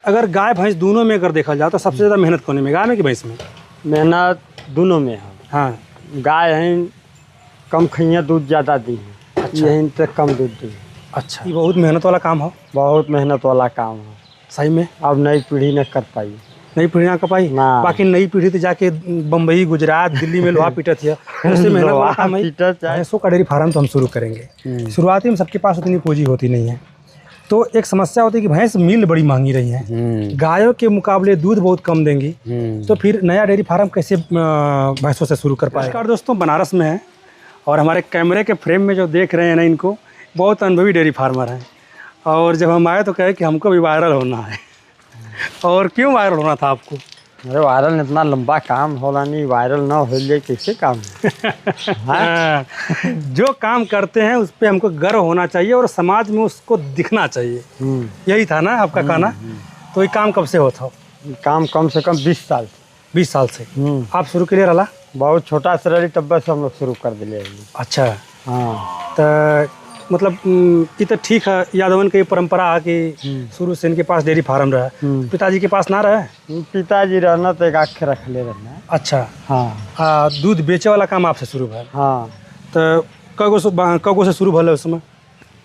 अगर गाय भैंस दोनों में अगर देखा जाए तो सबसे ज़्यादा मेहनत कौन में, गाय में कि भैंस में? मेहनत दोनों में है। हाँ, गाय है कम खइया दूध ज़्यादा दी है। अच्छा। यहीं तो कम दूध दी है। अच्छा, ये बहुत मेहनत वाला काम हो। बहुत मेहनत वाला काम है। सही में अब नई पीढ़ी न कर पाई। नई पीढ़ी ना कर पाई। ना। बाकी नई पीढ़ी तो जाके बम्बई, गुजरात, दिल्ली में लोहा पीटत है। उससे मेहनत वाला काम है। भैंसों का डेयरी फार्म तो हम शुरू करेंगे। शुरुआती में सबके पास उतनी पूंजी होती नहीं है, तो एक समस्या होती है कि भैंस मिल बड़ी महंगी रही है, गायों के मुकाबले दूध बहुत कम देंगी, तो फिर नया डेयरी फार्म कैसे भैंसों से शुरू कर पाएगा। नमस्कार दोस्तों, बनारस में है और हमारे कैमरे के फ्रेम में जो देख रहे हैं ना, इनको बहुत अनुभवी डेयरी फार्मर हैं। और जब हम आए तो कहे कि हमको भी वायरल होना है। और क्यों वायरल होना था आपको? अरे वायरल इतना लंबा काम होला नहीं, वायरल ना हो जाए कैसे काम हाँ, जो काम करते हैं उस पर हमको गर्व होना चाहिए और समाज में उसको दिखना चाहिए। यही था ना आपका कहना? तो ये काम कब से होता हो? काम कम से कम 20 साल 20 साल से आप शुरू के लिए रहा? बहुत छोटा सा रही तब बस हम लोग शुरू कर दिले। अच्छा, हाँ तो मतलब ये तो ठीक है, यादवन की परंपरा है कि शुरू से इनके पास डेयरी फार्म रहा। पिताजी के पास ना रहा? पिताजी रहना तो एक आँख रख ले रहना। अच्छा, हाँ। दूध बेचे वाला काम आपसे शुरू भल? हाँ। तो कगो से शुरू भल है उसमें?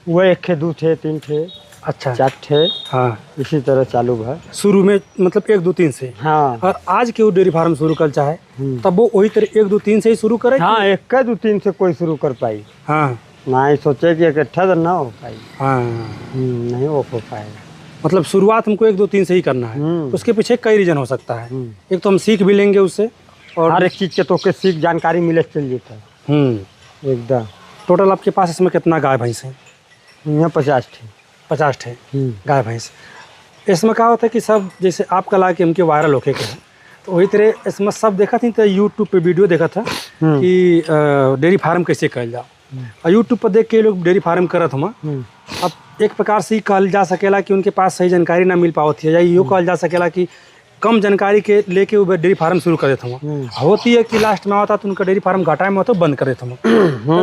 वो 1 थे 2 थे 3 थे। अच्छा, 4 थे। हाँ, इसी तरह चालू है शुरू में मतलब 1 2 3 से। हाँ। और आज के वो डेयरी फार्म शुरू कर चाहे तब वो वही तरह 1 2 3 से ही शुरू करे? हाँ, 1 2 3 से कोई शुरू कर पाई। हाँ, ना ही सोचे कि इकट्ठा तो ना हो पाई। हाँ, नहीं हो पाएगा। मतलब शुरुआत हमको 1 2 3 से ही करना है। उसके पीछे कई रीजन हो सकता है। एक तो हम सीख भी लेंगे उससे, और हर एक चीज़ के तो के सीख जानकारी मिले चल जाता है एकदम। टोटल आपके पास इसमें कितना गाय भैंस है? यहाँ 50 थे। 50 थे गाय भैंस। इसमें क्या होता है कि सब जैसे आपका ला के हमके वायरल होके के हैं, तो वही तरह इसमें सब देखा थी तो यूट्यूब पे वीडियो देखा था कि डेयरी फार्म कैसे कल जाओ, और यूट्यूब पर देख के लोग डेयरी फार्म करत हम। अब एक प्रकार से ही कहल जा सकेला कि उनके पास सही जानकारी ना मिल पावत है, या यो कहल जा सकेला कि कम जानकारी के लेके वो डेयरी फार्म शुरू कर देता हूँ। होती है कि लास्ट में आता तो उनका डेयरी फार्म घाटा में होता बंद कर देता हूँ।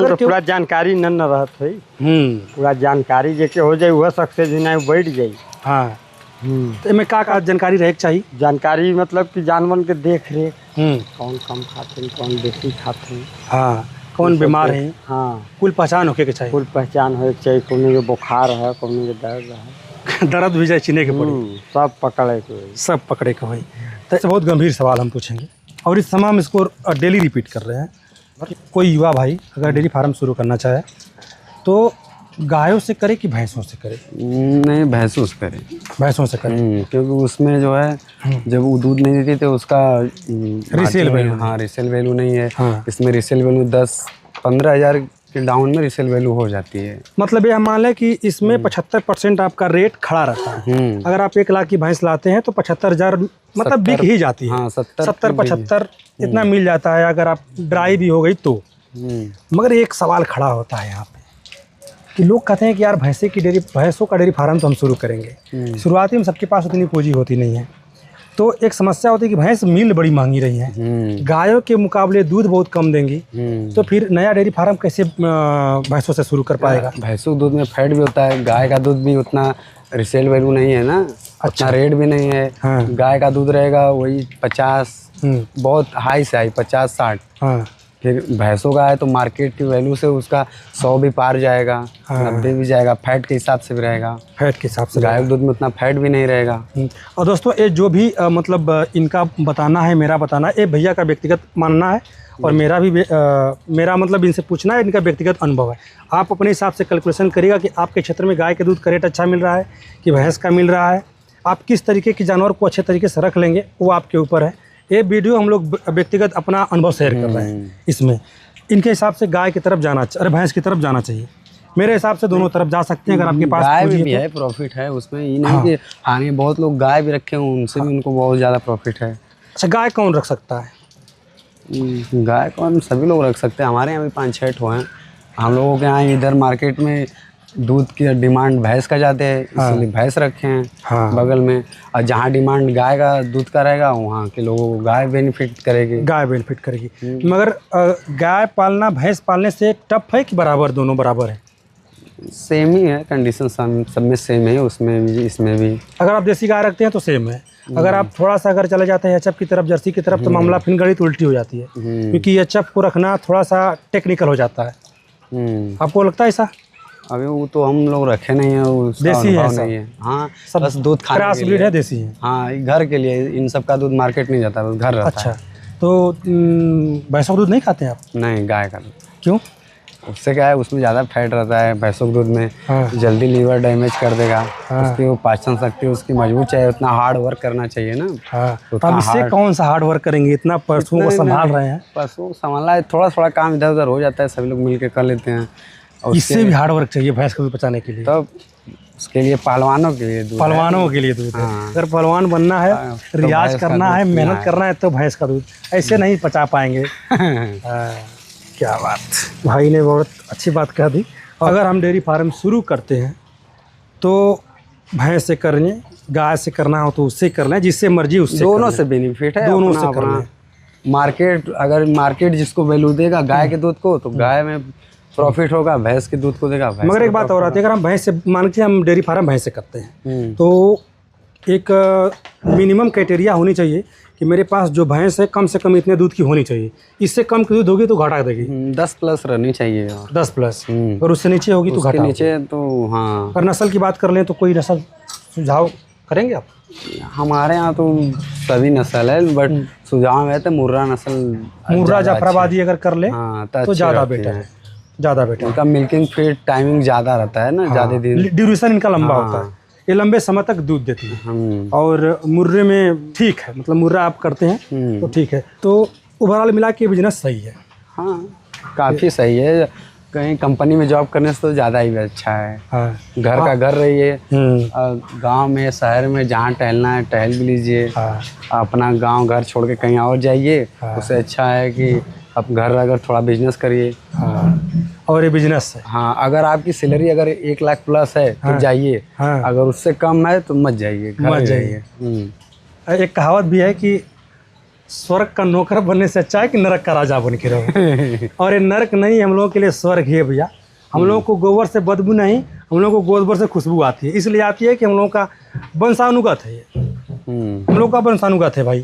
तो पूरा जानकारी न रहत है। पूरा जानकारी जेके हो जाए वह सक्सेस नहीं बैठ जाए। हाँ। तो इनमें का जानकारी रहे चाहिए? जानकारी मतलब कि जानवर के देख रेख, कौन कम खाते कौन बेसी खाते। हाँ, कौन बीमार है। हाँ, कुल पहचान होके चाहिए। कुल पहचान हो चाहिए। कौन के बुखार है, कौन के दर्द है। दर्द भी जाए चिने के पड़ी, सब पकड़े के, सब पकड़े के हुई। तो बहुत गंभीर सवाल हम पूछेंगे और इस समय हम इसको डेली रिपीट कर रहे हैं। कोई युवा भाई अगर डेयरी फार्म शुरू करना चाहे तो गायों से करे कि भैंसों से करे? नहीं, भैंसों से करे। भैंसों से करे क्योंकि उसमें जो है जब वो दूध नहीं देती तो उसका रीसेल वैल्यू, हाँ, रीसेल वैल्यू नहीं है। हाँ। इसमें रीसेल वैल्यू 10-15 हज़ार के डाउन में रीसेल वैल्यू हो जाती है। मतलब ये हम मान लें कि इसमें 75% आपका रेट खड़ा रहता है। अगर आप 1 लाख की भैंस लाते हैं तो 75,000 मतलब बिक ही जाती है। हाँ, 70-75 इतना मिल जाता है अगर आप ड्राई भी हो गई तो। मगर एक सवाल खड़ा होता है यहाँ पे कि लोग कहते हैं कि यार भैंसों का डेयरी फार्म तो हम शुरू करेंगे। शुरुआती में सबके पास उतनी पूंजी होती नहीं है, तो एक समस्या होती है कि भैंस मिल बड़ी महंगी रही है, गायों के मुकाबले दूध बहुत कम देंगी, तो फिर नया डेयरी फार्म कैसे भैंसों से शुरू कर पाएगा? भैंसों दूध में फैट भी होता है, गाय का दूध भी उतना रिसेल वैल्यू नहीं है ना। अच्छा, रेट भी नहीं है। हाँ। गाय का दूध रहेगा वही 50, बहुत हाई से हाई 50-60। हाँ। फिर भैंसों का है तो मार्केट की वैल्यू से उसका 100 भी पार जाएगा। हाँ। 90 भी जाएगा, फैट के हिसाब से भी रहेगा। फैट के हिसाब से गाय के दूध में उतना फैट भी नहीं रहेगा। और दोस्तों ये जो भी मतलब इनका बताना है, मेरा बताना है, ये भैया का व्यक्तिगत मानना है और मेरा मतलब इनसे पूछना है, इनका व्यक्तिगत अनुभव है। आप अपने हिसाब से कैलकुलेशन करिएगा कि आपके क्षेत्र में गाय के दूध का रेट अच्छा मिल रहा है कि भैंस का मिल रहा है। आप किस तरीके की जानवर को अच्छे तरीके से रख लेंगे वो आपके ऊपर है। ये वीडियो हम लोग व्यक्तिगत अपना अनुभव शेयर कर रहे हैं। इसमें इनके हिसाब से गाय की तरफ भैंस की तरफ जाना चाहिए। मेरे हिसाब से दोनों तरफ जा सकते हैं अगर आपके पास गाय में भी है, प्रॉफिट है उसमें। ये नहीं कि आगे बहुत लोग गाय भी रखे हैं, उनसे भी उनको बहुत ज़्यादा प्रॉफिट है। अच्छा, गाय कौन रख सकता है? गाय कौन, सभी लोग रख सकते हैं। हमारे यहाँ भी 5-6 ठो हैं। हम लोगों के यहाँ इधर मार्केट में दूध की डिमांड भैंस का ज़्यादा है, इसलिए भैंस रखे हैं। हाँ। बगल में, और जहाँ डिमांड गाय का दूध का रहेगा वहाँ के लोगों को गाय बेनिफिट करेगी। गाय बेनिफिट करेगी। मगर गाय पालना भैंस पालने से टफ है कि बराबर, दोनों बराबर है? सेम ही है कंडीशन, सब में सेम है, उसमें भी इसमें भी। अगर आप देसी गाय रखते हैं तो सेम है, अगर आप थोड़ा सा अगर चले जाते हैं एचएफ की तरफ, जर्सी की तरफ, तो मामला फिर गणित उल्टी हो जाती है, क्योंकि एचएफ को रखना थोड़ा सा टेक्निकल हो जाता है। आपको लगता है ऐसा? अभी वो तो हम लोग रखे नहीं है, उसका देसी है अनुभव सब? नहीं है। हाँ, सब बस दूध खाने क्रॉस के ब्रीड लिए। है, देसी है। हाँ, घर के लिए, इन सब का दूध मार्केट नहीं जाता, बस घर रहता अच्छा, है। तो भैंसों का दूध नहीं खाते हैं आप? नहीं, गाय का। क्यों? उससे क्या है, उसमें ज़्यादा फैट रहता है भैंसों के दूध में। हाँ। जल्दी लीवर डैमेज कर देगा। हाँ। उसकी वो पाचन शक्ति उसकी मजबूत चाहिए, उतना हार्ड वर्क करना चाहिए ना। हाँ, तो उतना आप इससे hard- कौन सा हार्ड वर्क करेंगे, इतना पशुओं को नहीं, संभाल नहीं। रहे हैं। पशु संभालना है, थोड़ा थोड़ा काम इधर उधर हो जाता है, सभी लोग मिल के कर लेते हैं। और इससे भी हार्ड वर्क चाहिए भैंस का दूध पचाने के लिए। तब उसके लिए पहलवानों के लिए दूध है। पहलवानों के लिए दूध है। हाँ। अगर पहलवान बनना है, हाँ, तो रियाज भैंस का करना दूध है, पीना मेहनत है। करना है, तो भैंस का दूध, ऐसे नहीं पचा पाएंगे। हाँ, क्या बात, भाई ने बहुत अच्छी बात कह दी। अगर हम डेयरी फार्म शुरू करते हैं तो भैंस से करने, गाय से करना हो तो उससे करना है, जिससे मर्जी उससे दोनों करना से बेनिफिट है, दोनों अपना से अपना। करना। मार्केट, अगर मार्केट जिसको वैल्यू देगा गाय के दूध को, तो गाय में प्रॉफिट होगा, भैंस के दूध को देगा भैंस। मगर एक बात और आती है, अगर हम भैंस से, मान के हम डेयरी फार्म भैंस से करते हैं, तो एक मिनिमम क्राइटेरिया होनी चाहिए कि मेरे पास जो भैंस है कम से कम इतने दूध की होनी चाहिए। इससे कम की दूध होगी तो घाटा देगी। 10+ रहनी चाहिए। 10+, और उससे नीचे होगी तो उसके घाटा होगी। नीचे तो हाँ। अगर नस्ल की बात कर लें तो कोई नस्ल सुझाव करेंगे आप? हमारे यहाँ तो सभी नस्ल है, बट सुझाव है तो मुर्रा नस्ल, मुर्रा जाफराबादी अगर कर ले हाँ, तो ज़्यादा बेटर है, ज़्यादा बेटर। उनका मिल्किंग फीड टाइमिंग ज़्यादा रहता है ना, ज़्यादा दिन। ड्यूरेशन इनका लंबा होता है, ये लंबे समय तक दूध देती है। और मुर्रे में ठीक है, मतलब मुर्रा आप करते हैं तो ठीक है। तो ओवरऑल मिला के बिजनेस सही है। हाँ, काफ़ी सही है। कहीं कंपनी में जॉब करने से तो ज़्यादा ही अच्छा है। हाँ, घर का घर रहिए, गांव में शहर में जहाँ टहलना है टहल भी लीजिए। हाँ, अपना गांव घर छोड़ के कहीं और जाइए, उससे अच्छा है कि आप घर अगर थोड़ा बिजनेस करिए। हाँ, और ये बिजनेस है। हाँ, अगर आपकी सैलरी अगर 1 लाख प्लस है तो जाइए। हाँ, अगर उससे कम है तो मत जाइए, घर मत ही जाइए। रहिए। एक कहावत भी है कि स्वर्ग का नौकर बनने से अच्छा है कि नरक का राजा बन के रहो। और ये नरक नहीं, हम लोगों के लिए स्वर्ग ही है भैया। हम लोगों को गोबर से बदबू नहीं, हम लोगों को गोबर से खुशबू आती है। इसलिए आती है कि हम लोगों का वंशानुगत है, ये हम लोग का वंशानुगत है भाई,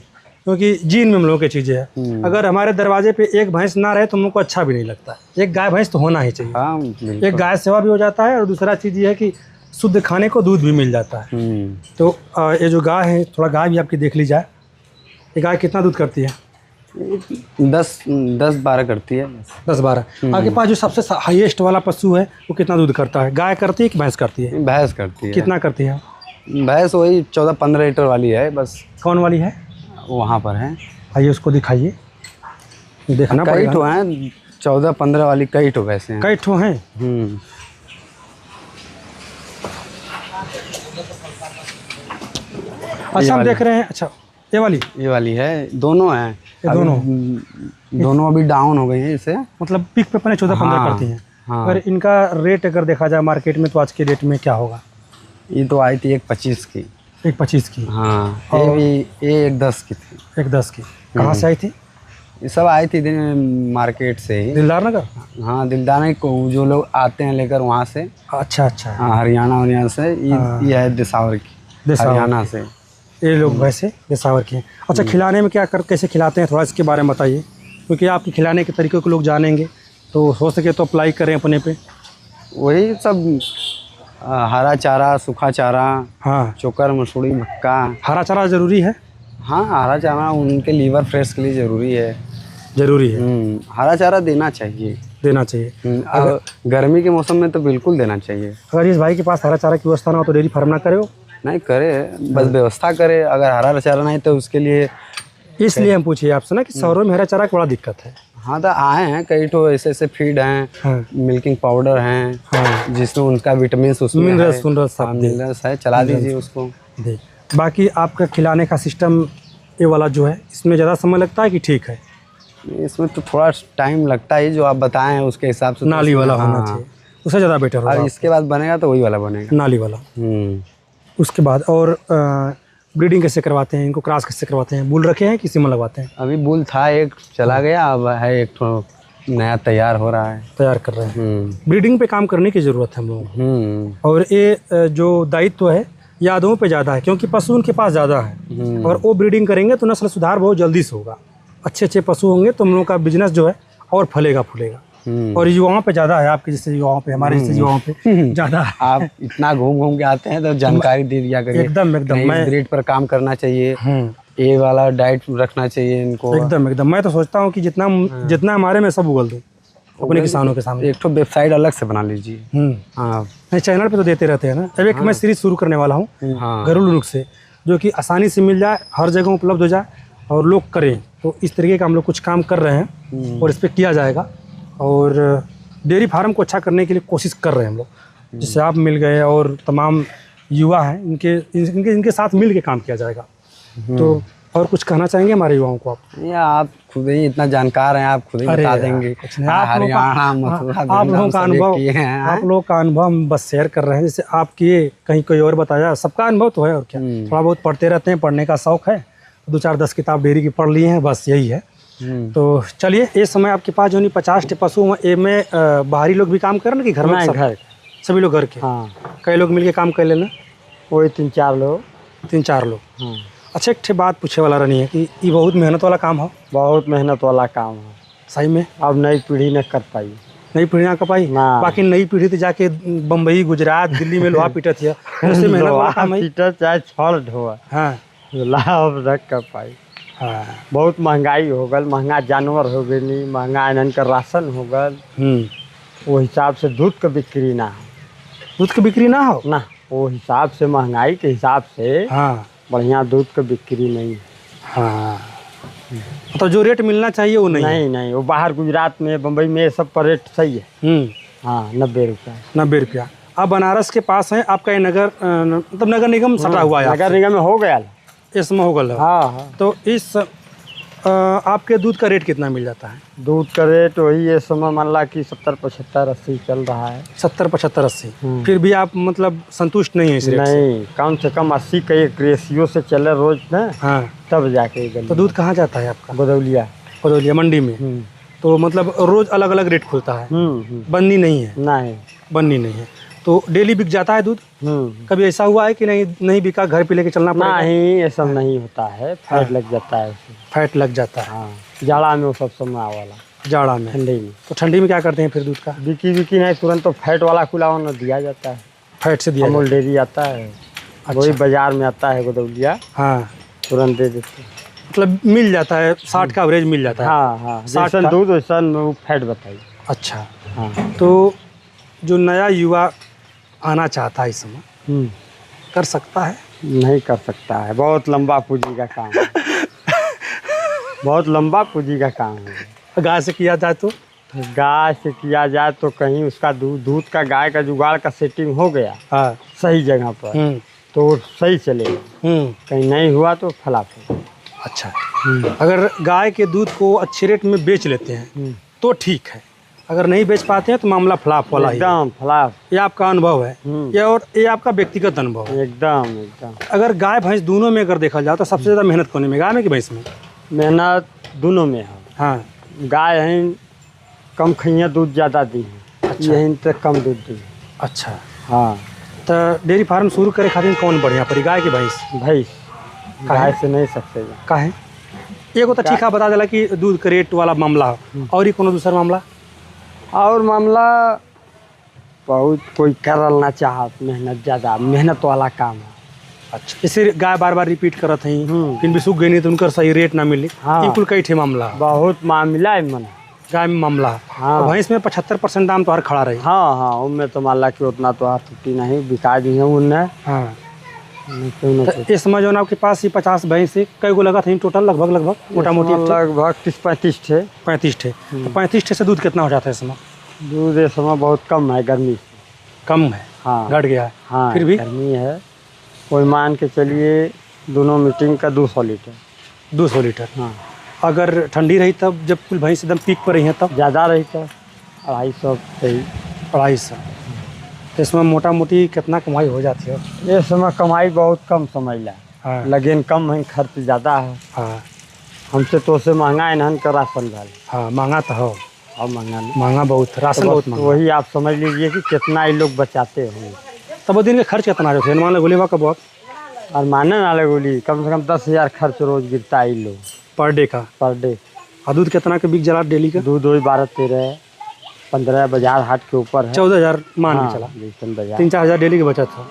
क्योंकि जीन में हम लोगों की चीज़ें हैं। अगर हमारे दरवाजे पे एक भैंस ना रहे तो हम लोग को अच्छा भी नहीं लगता। एक गाय भैंस तो होना ही चाहिए। हाँ, एक गाय सेवा भी हो जाता है, और दूसरा चीज़ ये है कि शुद्ध खाने को दूध भी मिल जाता है। तो ये जो गाय है, थोड़ा गाय भी आपकी देख ली जाए। ये गाय कितना दूध करती है? 10-12 करती है। 10-12। आपके पास जो सबसे हाईएस्ट वाला पशु है वो कितना दूध करता है? गाय करती है कि भैंस करती है? भैंस करती है। कितना करती है? भैंस वही 14-15 लीटर वाली है बस। कौन वाली है? वहाँ पर है, आइए उसको दिखाइए, देखना कई पड़ेगा। ठो हैं, 14-15 वाली कई ठो भैंसे हैं। कई ठो हैं? अच्छा, हम देख रहे हैं। अच्छा, ये वाली है, दोनों हैं। ये दोनों दोनों अभी डाउन हो गई हैं इसे, मतलब पीक पे अपने 14-15 करती हैं। हाँ। अगर इनका रेट अगर देखा जाए मार्केट में तो आज के डेट में क्या होगा? ये तो आई थी 1.25 की। 1.25 की? हाँ, ये भी 1.10 की थी। 1.10 की। कहाँ से आई थी? ये सब आई थी मार्केट से ही। दिलदार नगर? हाँ, दिलदार को जो लोग आते हैं लेकर वहाँ से। अच्छा अच्छा। हाँ, हरियाणा से। ये है दिसावर की, हरियाणा से। ये लोग वैसे देसावर के हैं। अच्छा, खिलाने में क्या कैसे खिलाते हैं, थोड़ा इसके बारे में बताइए, क्योंकि आपके खिलाने के तरीक़े को लोग जानेंगे, तो हो सके तो अप्लाई करें अपने पे। वही सब हरा चारा, सूखा चारा, हाँ, चोकर, मसूड़ी, मक्का। हरा चारा ज़रूरी है? हाँ, हरा चारा उनके लीवर फ्रेश के लिए ज़रूरी है। ज़रूरी है, हरा चारा देना चाहिए। देना चाहिए। अगर गर्मी के मौसम में तो बिल्कुल देना चाहिए। अगर इस भाई के पास हरा चारा की व्यवस्था ना हो तो डेयरी फार्म ना करे हो? नहीं करे, बस व्यवस्था करे। अगर हरा चारा नहीं तो उसके लिए, इसलिए हम पूछिए आपसे ना कि शहरों में हरा चारा की बड़ा दिक्कत है। हाँ, तो आए हैं कई ठो ऐसे ऐसे फीड हैं। हाँ, मिल्किंग पाउडर हैं। हाँ, जिसमें उनका विटामिन उसमें मिनरल्स है, चला दीजिए उसको। बाकी आपका खिलाने का सिस्टम ये वाला जो है, इसमें ज़्यादा समय लगता है कि ठीक है? इसमें तो थोड़ा टाइम लगता है, जो आप बताएं उसके हिसाब से। नाली वाला होना चाहिए, उससे ज़्यादा बेटर होगा। और इसके बाद बनेगा तो वही वाला बनेगा, नाली वाला। उसके बाद और ब्रीडिंग कैसे करवाते हैं इनको, क्रॉस कैसे करवाते हैं? बुल रखे हैं कि सिमन लगवाते हैं? अभी बुल था, एक चला गया, अब है एक ठो नया तैयार हो रहा है। तैयार कर रहे हैं। ब्रीडिंग पे काम करने की ज़रूरत है हम लोगों को। और ये जो दायित्व है यादवों पे ज़्यादा है, क्योंकि पशु उनके पास ज़्यादा है। अगर वो ब्रीडिंग करेंगे तो नस्ल सुधार बहुत जल्दी से होगा। अच्छे अच्छे पशु होंगे तो हम लोगों का बिजनेस जो है और फलेगा फूलेगा। और युवाओं पे ज़्यादा है, आपके जैसे युवाओं पे, हमारे जैसे युवाओं पे ज़्यादा है। आप इतना घूम घूम के आते हैं तो जानकारी दे दिया करिए। एकदम मैं ब्रीड पर काम करना चाहिए, ये वाला डाइट रखना चाहिए इनको। एकदम मैं तो सोचता हूँ कि जितना हमारे में सब उगल दूँ अपने किसानों के सामने। एक तो वेबसाइट अलग से बना लीजिए। हाँ, नहीं चैनल पे तो देते रहते हैं ना। अब एक मैं सीरीज शुरू करने वाला हूँ घरेलू नुस्खे, जो कि आसानी से मिल जाए, हर जगह उपलब्ध हो जाए और लोग करें। तो इस तरीके का हम लोग कुछ काम कर रहे हैं और इस पर किया जाएगा। और डेयरी फार्म को अच्छा करने के लिए कोशिश कर रहे हैं हम लोग। जिससे आप मिल गए और तमाम युवा हैं, इनके साथ मिल के काम किया जाएगा। तो और कुछ कहना चाहेंगे हमारे युवाओं को आप? या आप खुद ही इतना जानकार हैं, आप खुद ही बता देंगे। आप लोगों का अनुभव हम बस शेयर कर रहे हैं। जैसे आप किए, कहीं कोई और बताया, सबका अनुभव तो है और क्या। थोड़ा बहुत पढ़ते रहते हैं, पढ़ने का शौक है, 2-4-10 किताब डेयरी की पढ़ लिए हैं, बस यही है। तो चलिए, इस समय आपके पास जो नहीं 50 पशु हैं, में बाहरी लोग भी काम कर रहे हैं कि घर में? घर सभी लोग घर के। हाँ, कई लोग मिलके काम कर लेना। वही 3-4 लोग। 3-4 लोग। अच्छा, एक बात पूछे वाला नहीं है कि ये बहुत मेहनत वाला काम है। बहुत मेहनत वाला काम है सही में। अब नई पीढ़ी न कर पाई। नई पीढ़ी ना कर पाई। बाकी नई पीढ़ी तो जाके बम्बई, गुजरात, दिल्ली में लोहा पीटत है। उससे मेहनत वाला काम है। पीटत चाहे छड़ ढोआ। हाँ, लाभ न कर पाई। हाँ, बहुत महंगाई हो गल, महंगा जानवर हो गई, महंगा इनन का राशन हो गल। वो हिसाब से दूध का बिक्री ना हो। दूध की बिक्री ना हो ना, वो हिसाब से, महंगाई के हिसाब से हाँ बढ़िया दूध का बिक्री नहीं है। हाँ, तो जो रेट मिलना चाहिए वो नहीं। नहीं, वो बाहर गुजरात में, बम्बई में सब पर रेट सही है। हाँ, 90 रुपया। 90 रुपया। आप बनारस के पास हैं, आपका ये नगर, मतलब नगर निगम सटा हुआ है। नगर निगम में हो गया इसमें हो गया। हाँ। तो इस आपके दूध का रेट कितना मिल जाता है? दूध का रेट वही ये समय मान ला कि 70, 75, 80 चल रहा है। 70, 75, 80। फिर भी आप मतलब संतुष्ट नहीं है इस रेट से? नहीं, कम से कम 80 का एक रेशियो से चले रोज ना। हाँ, तब जाके। तो दूध कहाँ जाता है आपका? बदौलिया मंडी में। तो मतलब रोज अलग अलग रेट खुलता है? बंदी नहीं है? नहीं, बंदी नहीं है। तो डेली बिक जाता है दूध? कभी ऐसा हुआ है कि नहीं बिका, घर पे लेके चलना पड़ेगा? नहीं, ऐसा नहीं होता है। फैट लग जाता है उसमें। फैट लग जाता है। हाँ, जाड़ा में वो सब समय वाला। जाड़ा में? ठंडी में। तो ठंडी में क्या करते हैं फिर दूध का? बिकी नहीं, तुरंत तो फैट वाला खुला होना दिया जाता है। फैट से दिया? अमूल डेयरी आता है। अच्छा। वही बाजार में आता है बदौलिया। हाँ, तुरंत दे देते। मतलब मिल जाता है 60 का एवरेज मिल जाता है? हाँ, जैसा दूध वैसा फैट बताइए। अच्छा। हाँ, तो जो नया युवा आना चाहता है इस समय, कर सकता है? नहीं कर सकता है, बहुत लंबा पूंजी का काम है। बहुत लंबा पूंजी का काम है। गाय से किया जाए तो? गाय से किया जाए तो कहीं उसका दूध का, गाय का जुगाड़ का सेटिंग हो गया। हाँ, सही जगह पर तो सही चलेगा। कहीं नहीं हुआ तो फलाफल। अच्छा। अगर गाय के दूध को अच्छे रेट में बेच लेते हैं तो ठीक है, अगर नहीं बेच पाते हैं तो मामला फ्लॉप वाला। एकदम फ्लॉप। ये आपका अनुभव है ये आपका व्यक्तिगत अनुभव है? एकदम। अगर गाय भैंस दोनों में अगर देखा जाए तो सबसे ज़्यादा मेहनत कौन में, गाय में कि भैंस में? मेहनत दोनों में है। हाँ, गाय यहीं कम खइया दूध ज़्यादा दी है। अच्छा। यहीं तक कम दूध दी है। अच्छा। हाँ, तो डेयरी फार्म शुरू करे खातिर कौन बढ़िया पड़ी, गाय की भैंस? भैंस। गाय से नहीं सकते। काहे? एगो तो ठीक है बता दिला कि दूध का रेट वाला मामला, और ही कोनो दूसरा मामला? और मामला बहुत कोई करल ना चाहत, मेहनत ज़्यादा, मेहनत वाला काम है। अच्छा, इसे गाय बार बार रिपीट करत हैं, फिर भी सूख गई नहीं तो उनका सही रेट ना मिली। हाँ, कुल कई ठे मामला, बहुत मामला है। मन गाय में मामला। हाँ, तो भैंस में 75% दाम तो हर खड़ा रही। हाँ, उनमें तो मान ला कि उतना तो हाथ छुट्टी नहीं, बिका दी है उनने। हाँ, तो इस समय जो आपके पास ये 50 भैंस से कई गो लगा था टोटल? लगभग मोटा मोटी लगभग 30-35 थे। 35 थे। तो 35 थे से दूध कितना हो जाता है इस समय? दूध इस समय बहुत कम है, गर्मी से कम है। हाँ, घट गया है। हाँ, फिर भी गर्मी है। कोई मान के चलिए दोनों मीटिंग का 200 लीटर। 200 लीटर। हाँ, अगर ठंडी रही तब, जब कुल भैंस एकदम पीक पर रही हैं तब? ज़्यादा रही तब 250 सही। 250। तो इसमें मोटा मोटी कितना कमाई हो जाती है? ये समय कमाई बहुत कम समझ ला। हाँ, लेकिन कम है, खर्च ज़्यादा है। हाँ, हमसे तो से महंगा इन्हन का राशन डाल। हाँ, महंगा तो हो। और महंगा नहीं। महंगा बहुत, राशन बहुत तो महंगा। वही आप समझ लीजिए कि कितना ये लोग बचाते होंगे। तब वो दिन का खर्च कितना रहते मान लो गोलीबा कब और माने वाले गोली कम से कम 10,000 खर्च रोज गिरता है इन लोग पर डे का। Per day. और दूध कितना के बिक जला डेली का? दूध वही 12-13 15 बाजार हाट के ऊपर है। 14,000 मान के चला। जैसन बाजार 3-4 हज़ार डेली की बचत है।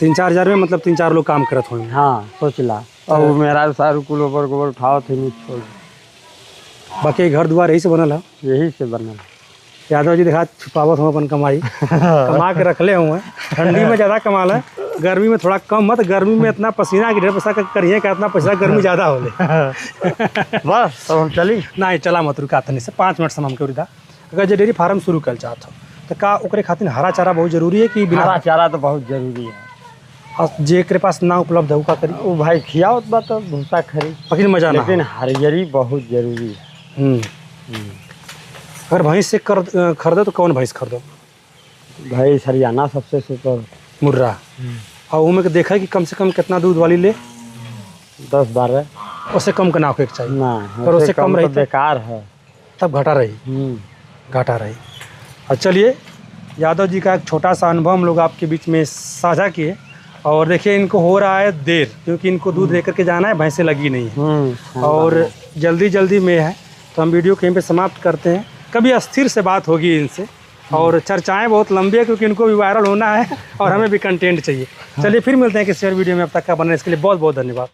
3-4 हज़ार में मतलब 3-4 लोग काम करत होंगे। हाँ सोच ला। और वो मेरा सारू कुल ऊपर गोबर उठाओ थे नहीं छोड़। बाकी घर द्वार यही से बनल है। यही से बनल। यादव जी देखा छुपावत हूँ अपन कमाई कमा के रख ले हुए। ठंडी में ज़्यादा कमाल है, गर्मी में थोड़ा कम मत। गर्मी में इतना पसीना कि ढेर पैसा करिए का इतना पैसा गर्मी ज़्यादा हो ले। बस तब हम चली। नहीं चला मत रुका तनी से 5 मिनट समय हमके रुका। अगर जो डेयरी फार्म शुरू कर चाहत हो तो का ओकरे खातिर हरा चारा बहुत जरूरी है कि बिना? हरा चारा तो बहुत जरूरी है। और जेकरे पास ना उपलब्ध है वो का करी? वो भाई खियाओ तो बात भूसा खरी लेकिन मजा ना। लेकिन हरियरी बहुत जरूरी है। अगर भैंस से खरीदो तो कौन भैंस खरीदो? भाई हरियाणा सबसे सुपर। मुर्रा। और वो में देखा कि कम से कम कितना दूध वाली ले? 10-12। उससे कम का ना होके चाहिए ना पर उससे कम रही तो बेकार है। तब घाटा रही। घाटा रही। और चलिए यादव जी का एक छोटा सा अनुभव हम लोग आपके बीच में साझा किए। और देखिए इनको हो रहा है देर क्योंकि इनको दूध लेकर के जाना है, भैंसें लगी नहीं है और जल्दी में है। तो हम वीडियो कहीं पे समाप्त करते हैं। कभी अस्थिर से बात होगी इनसे और चर्चाएं बहुत लंबी है क्योंकि इनको भी वायरल होना है और हमें भी कंटेंट चाहिए। चलिए फिर मिलते हैं किसी और वीडियो में। अब तक का बनने इसके लिए बहुत बहुत धन्यवाद।